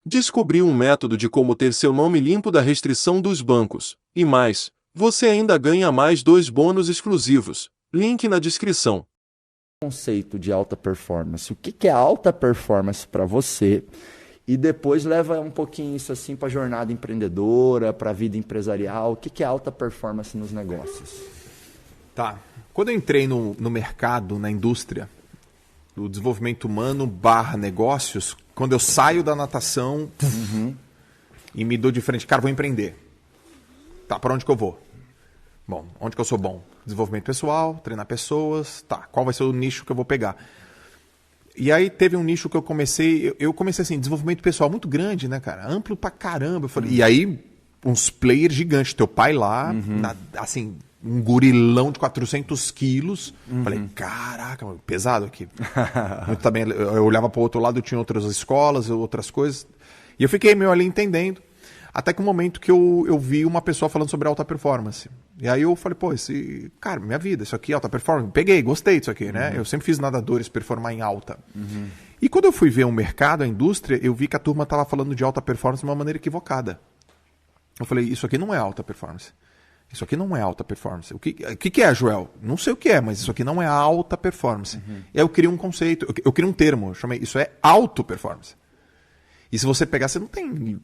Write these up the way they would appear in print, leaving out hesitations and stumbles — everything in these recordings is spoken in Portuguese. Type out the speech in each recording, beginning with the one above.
Descobri um método de como ter seu nome limpo da restrição dos bancos. E mais, você ainda ganha mais 2 bônus exclusivos. Link na descrição. Conceito de alta performance. O que é alta performance para você? E depois leva um pouquinho isso assim para a jornada empreendedora, para a vida empresarial. O que é alta performance nos negócios? Tá. Quando eu entrei no mercado, na indústria, do desenvolvimento humano / negócios, quando eu saio da natação e me dou de frente, cara, vou empreender. Tá, para onde que eu vou? Bom, onde que eu sou bom? Desenvolvimento pessoal, treinar pessoas, tá. Qual vai ser o nicho que eu vou pegar? E aí teve um nicho que eu comecei assim, desenvolvimento pessoal muito grande, né, cara? Amplo pra caramba. Eu falei, e aí, uns players gigantes. Teu pai lá, assim, um gurilão de 400 quilos. Falei, caraca, pesado aqui. Eu também, eu olhava pro outro lado, tinha outras escolas, outras coisas. E eu fiquei meio ali entendendo. Até que o momento que eu vi uma pessoa falando sobre alta performance. E aí eu falei, pô, cara, minha vida, isso aqui é alta performance. Peguei, gostei disso aqui, né? Eu sempre fiz nadadores performar em alta. E quando eu fui ver o mercado, a indústria, eu vi que a turma estava falando de alta performance de uma maneira equivocada. Eu falei, isso aqui não é alta performance. Isso aqui não é alta performance. O que é, Joel? Não sei o que é, mas isso aqui não é alta performance. E aí eu criei um conceito, eu criei um termo, eu chamei, isso é auto performance. E se você pegar, você não tem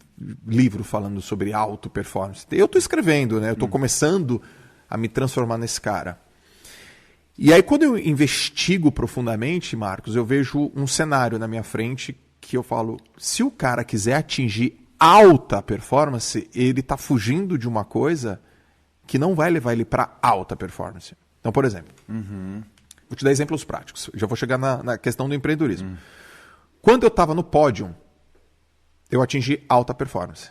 livro falando sobre auto performance. Eu estou escrevendo, né? Eu estou começando a me transformar nesse cara. E aí, quando eu investigo profundamente, Marcos, eu vejo um cenário na minha frente que eu falo, se o cara quiser atingir alta performance, ele está fugindo de uma coisa que não vai levar ele para alta performance. Então, por exemplo, vou te dar exemplos práticos. Já vou chegar na questão do empreendedorismo. Quando eu estava no pódio, eu atingi alta performance.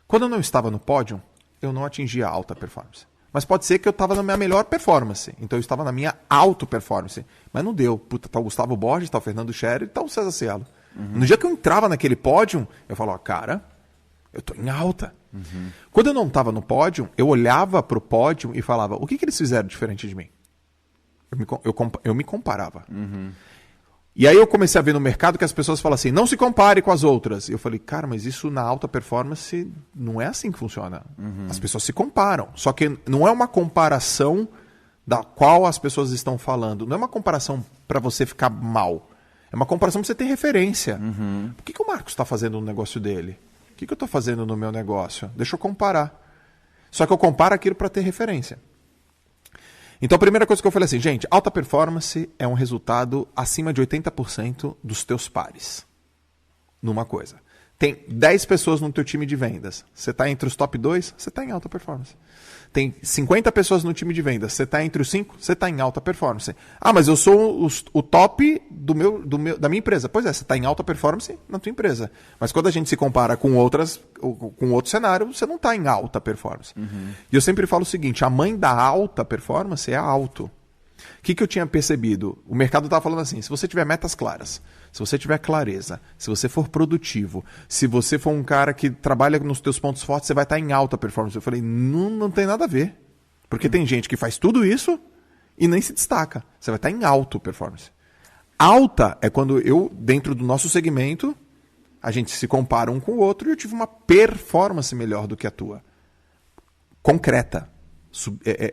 Quando eu não estava no pódio, eu não atingia alta performance. Mas pode ser que eu estava na minha melhor performance. Então eu estava na minha auto performance. Mas não deu. Puta, tá o Gustavo Borges, tá o Fernando Scherer e tá o César Cielo. No dia que eu entrava naquele pódio, eu falava, cara, eu tô em alta. Quando eu não estava no pódio, eu olhava pro pódio e falava, o que eles fizeram diferente de mim? Eu me comparava. E aí eu comecei a ver no mercado que as pessoas falam assim, não se compare com as outras. Eu falei, cara, mas isso na alta performance não é assim que funciona. As pessoas se comparam. Só que não é uma comparação da qual as pessoas estão falando. Não é uma comparação para você ficar mal. É uma comparação para você ter referência. O que o Marcos está fazendo no negócio dele? O que eu estou fazendo no meu negócio? Deixa eu comparar. Só que eu comparo aquilo para ter referência. Então a primeira coisa que eu falei assim, gente, alta performance é um resultado acima de 80% dos teus pares. Numa coisa. Tem 10 pessoas no teu time de vendas. Você está entre os top 2, você está em alta performance. Tem 50 pessoas no time de vendas. Você está entre os 5, você está em alta performance. Ah, mas eu sou o top da minha empresa. Pois é, você está em alta performance na tua empresa. Mas quando a gente se compara com outro cenário, você não está em alta performance. E eu sempre falo o seguinte, a mãe da alta performance é a auto. O que eu tinha percebido? O mercado estava falando assim, se você tiver metas claras, se você tiver clareza, se você for produtivo, se você for um cara que trabalha nos teus pontos fortes, você vai estar em alta performance. Eu falei, não tem nada a ver. Porque tem gente que faz tudo isso e nem se destaca. Você vai estar em alta performance. Alta é quando eu, dentro do nosso segmento, a gente se compara um com o outro e eu tive uma performance melhor do que a tua. Concreta.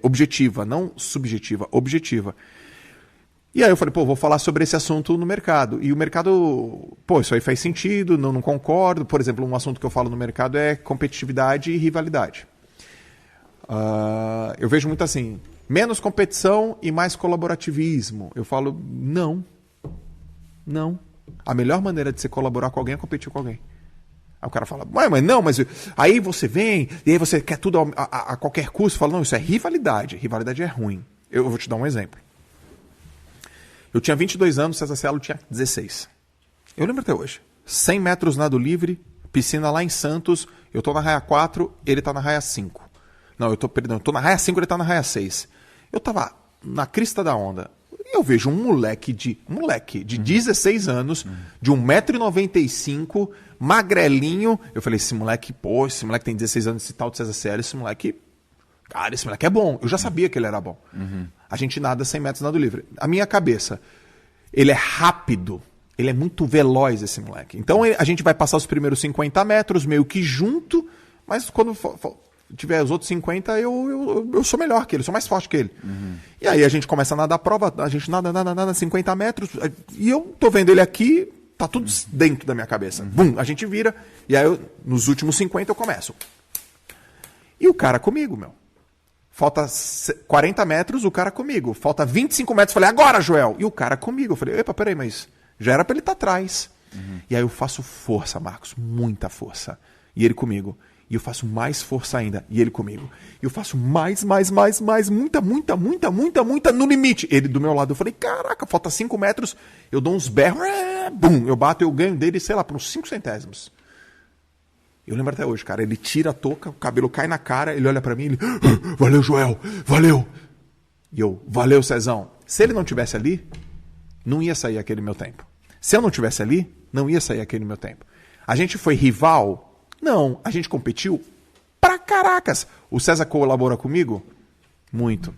Objetiva, não subjetiva, objetiva. E aí eu falei, vou falar sobre esse assunto no mercado. E o mercado, isso aí faz sentido, não concordo. Por exemplo, um assunto que eu falo no mercado é competitividade e rivalidade. Eu vejo muito assim, menos competição e mais colaborativismo. Eu falo, não. A melhor maneira de você colaborar com alguém é competir com alguém. Aí o cara fala, mas aí você vem, e aí você quer tudo a qualquer custo. Fala, não, isso é rivalidade. Rivalidade é ruim. Eu vou te dar um exemplo. Eu tinha 22 anos, César Cielo tinha 16. Eu lembro até hoje. 100 metros nado livre, piscina lá em Santos, eu tô na raia 4, ele tá na raia 5. Não, eu tô na raia 5, ele tá na raia 6. Eu tava na crista da onda. E eu vejo um moleque de 16 anos, de 1,95 m, magrelinho. Eu falei, esse moleque tem 16 anos, esse tal de César Cielo, esse moleque é bom. Eu já sabia que ele era bom. A gente nada 100 metros nado livre. A minha cabeça, ele é rápido, Ele é muito veloz, esse moleque. Então a gente vai passar os primeiros 50 metros meio que junto, mas quando tiver os outros 50, eu sou melhor que ele, sou mais forte que ele. E aí a gente começa a nadar a prova, a gente nada, 50 metros, e eu tô vendo ele aqui, tá tudo dentro da minha cabeça. Bum, a gente vira, e aí nos últimos 50 eu começo. E o cara comigo, meu. Falta 40 metros, o cara comigo. Falta 25 metros, falei, agora, Joel! E o cara comigo. Eu falei, epa, peraí, mas já era pra ele estar atrás. E aí eu faço força, Marcos, muita força. E ele comigo. E eu faço mais força ainda. E ele comigo. E eu faço mais, muita, no limite. Ele do meu lado. Eu falei, caraca, falta 5 metros. Eu dou uns berros. Bum, eu bato, eu ganho dele, sei lá, por uns 5 centésimos. Eu lembro até hoje, cara. Ele tira a touca, o cabelo cai na cara, ele olha pra mim, ele... Valeu, Joel, valeu. E eu, valeu, Cezão. Se ele não tivesse ali, não ia sair aquele meu tempo. Se eu não tivesse ali, não ia sair aquele meu tempo. A gente foi rival... Não, a gente competiu pra caracas. O César colaborou comigo? Muito.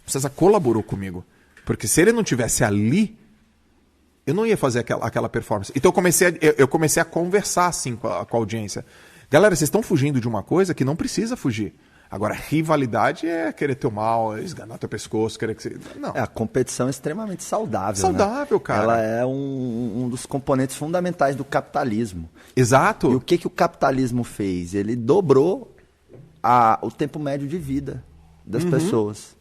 O César colaborou comigo. Porque se ele não tivesse ali, eu não ia fazer aquela performance. Então eu comecei a conversar assim com a audiência. Galera, vocês estão fugindo de uma coisa que não precisa fugir. Agora, rivalidade é querer ter o mal, esganar teu pescoço, querer que você... Não. A competição é extremamente saudável. Saudável, né? cara. Ela é um dos componentes fundamentais do capitalismo. Exato. E o que o capitalismo fez? Ele dobrou o tempo médio de vida das pessoas.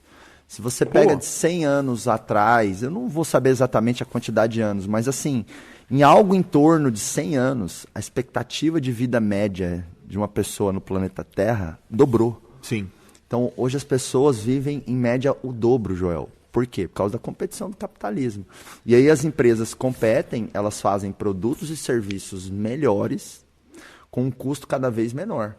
Se você pega de 100 anos atrás, eu não vou saber exatamente a quantidade de anos, mas assim, em algo em torno de 100 anos, a expectativa de vida média de uma pessoa no planeta Terra dobrou. Sim. Então, hoje as pessoas vivem, em média, o dobro, Joel. Por quê? Por causa da competição do capitalismo. E aí as empresas competem, elas fazem produtos e serviços melhores com um custo cada vez menor.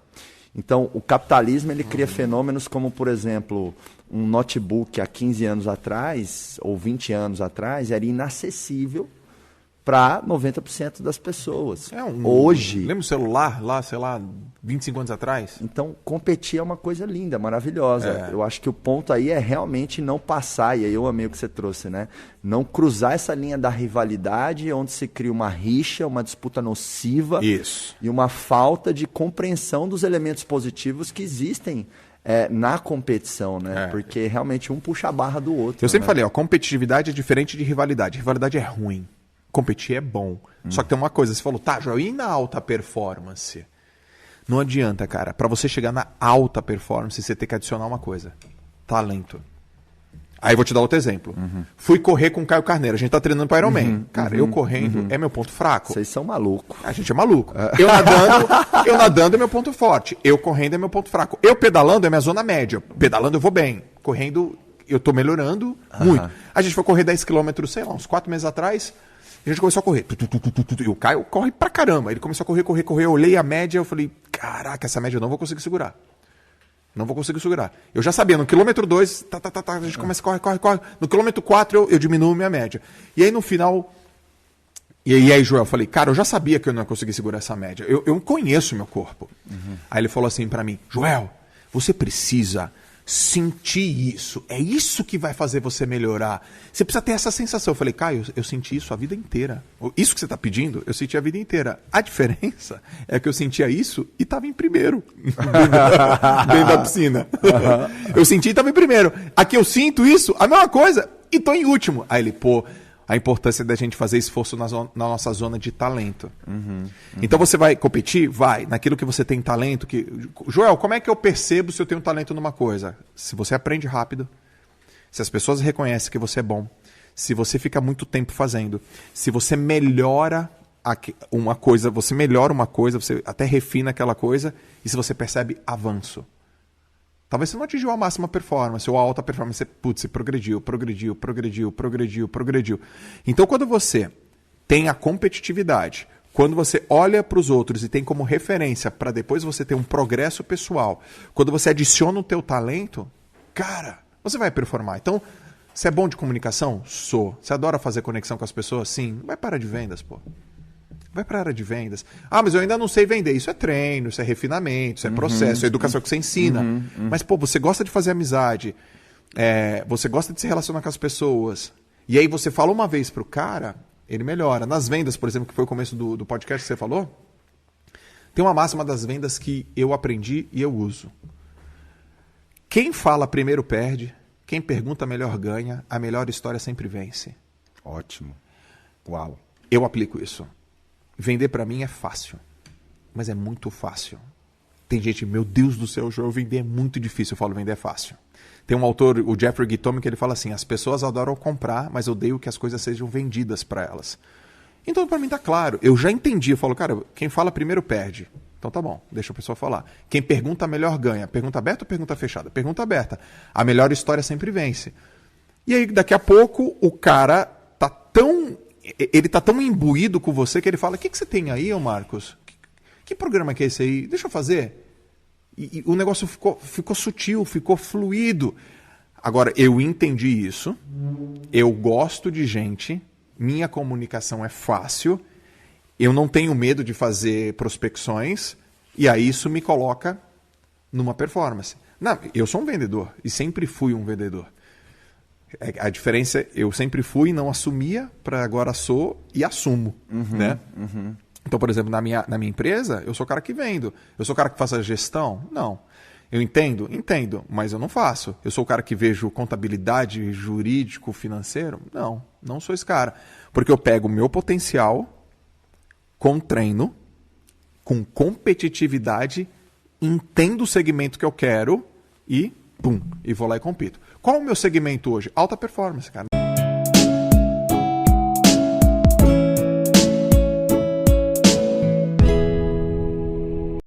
Então, o capitalismo ele cria fenômenos como, por exemplo, um notebook há 15 anos atrás, ou 20 anos atrás, era inacessível para 90% das pessoas. Hoje... Lembra o celular lá, sei lá, 25 anos atrás? Então, competir é uma coisa linda, maravilhosa. Eu acho que o ponto aí é realmente não passar, e aí eu amei o que você trouxe, né? Não cruzar essa linha da rivalidade, onde se cria uma rixa, uma disputa nociva. Isso. E uma falta de compreensão dos elementos positivos que existem na competição, né? Porque realmente um puxa a barra do outro. Eu sempre né? falei, competitividade é diferente de rivalidade. Rivalidade é ruim. Competir é bom. Só que tem uma coisa, você falou, tá, Joel, e na alta performance? Não adianta, cara. Pra você chegar na alta performance, você tem que adicionar uma coisa. Talento. Aí eu vou te dar outro exemplo. Fui correr com o Caio Carneiro. A gente tá treinando pro Ironman. Cara, eu correndo é meu ponto fraco. Vocês são malucos. A gente é maluco. Eu nadando é meu ponto forte. Eu correndo é meu ponto fraco. Eu pedalando é minha zona média. Pedalando eu vou bem. Correndo eu tô melhorando muito. A gente foi correr 10 km, sei lá, uns 4 meses atrás. A gente começou a correr. E o Caio corre pra caramba. Ele começou a correr. Eu olhei a média, eu falei, caraca, essa média eu não vou conseguir segurar. Não vou conseguir segurar. Eu já sabia, no quilômetro 2, a gente começa a corre. No quilômetro 4 eu diminuo minha média. E aí no final... E aí, Joel, eu falei, cara, eu já sabia que eu não ia conseguir segurar essa média. Eu conheço meu corpo. Aí ele falou assim pra mim, Joel, você precisa... sentir isso, é isso que vai fazer você melhorar. Você precisa ter essa sensação. Eu falei, Caio, eu senti isso a vida inteira. Isso que você está pedindo, eu senti a vida inteira. A diferença é que eu sentia isso e estava em primeiro. Dentro da piscina. Eu senti e estava em primeiro. Aqui eu sinto isso, a mesma coisa, e estou em último. Aí ele, a importância da gente fazer esforço na nossa zona de talento. Então você vai competir? Vai. Naquilo que você tem talento. Joel, como é que eu percebo se eu tenho talento numa coisa? Se você aprende rápido, se as pessoas reconhecem que você é bom, se você fica muito tempo fazendo, se você melhora uma coisa, você até refina aquela coisa, e se você percebe avanço. Talvez você não atingiu a máxima performance ou a alta performance, você progrediu. Então, quando você tem a competitividade, quando você olha para os outros e tem como referência para depois você ter um progresso pessoal, quando você adiciona o teu talento, cara, você vai performar. Então, você é bom de comunicação? Sou. Você adora fazer conexão com as pessoas? Sim. Vai para a área de vendas, Vai para a área de vendas. Ah, mas eu ainda não sei vender. Isso é treino, isso é refinamento, isso é processo, é educação que você ensina. Mas, você gosta de fazer amizade, você gosta de se relacionar com as pessoas. E aí você fala uma vez pro cara, ele melhora. Nas vendas, por exemplo, que foi o começo do podcast que você falou, tem uma máxima das vendas que eu aprendi e eu uso. Quem fala primeiro perde, quem pergunta melhor ganha, a melhor história sempre vence. Ótimo. Uau. Eu aplico isso. Vender para mim é fácil, mas é muito fácil. Tem gente, meu Deus do céu, Joel, vender é muito difícil. Eu falo, vender é fácil. Tem um autor, o Jeffrey Gitomi, que ele fala assim, as pessoas adoram comprar, mas odeiam que as coisas sejam vendidas para elas. Então, para mim tá claro. Eu já entendi. Eu falo, cara, quem fala primeiro perde. Então tá bom, deixa a pessoa falar. Quem pergunta melhor ganha. Pergunta aberta ou pergunta fechada? Pergunta aberta. A melhor história sempre vence. E aí, daqui a pouco, o cara tá tão... Ele tá tão imbuído com você que ele fala, o que você tem aí, ô Marcos? Que programa que é esse aí? Deixa eu fazer. E o negócio ficou sutil, ficou fluido. Agora, eu entendi isso. Eu gosto de gente. Minha comunicação é fácil. Eu não tenho medo de fazer prospecções. E aí isso me coloca numa performance. Não, eu sou um vendedor. E sempre fui um vendedor. A diferença é eu sempre fui, não assumia, para agora sou e assumo. Né? Então, por exemplo, na minha empresa, eu sou o cara que vendo. Eu sou o cara que faz a gestão? Não. Eu entendo? Entendo, mas eu não faço. Eu sou o cara que vejo contabilidade, jurídico, financeiro? Não, não sou esse cara. Porque eu pego o meu potencial com treino, com competitividade, entendo o segmento que eu quero e, pum, e vou lá e compito. Qual é o meu segmento hoje? Alta performance, cara.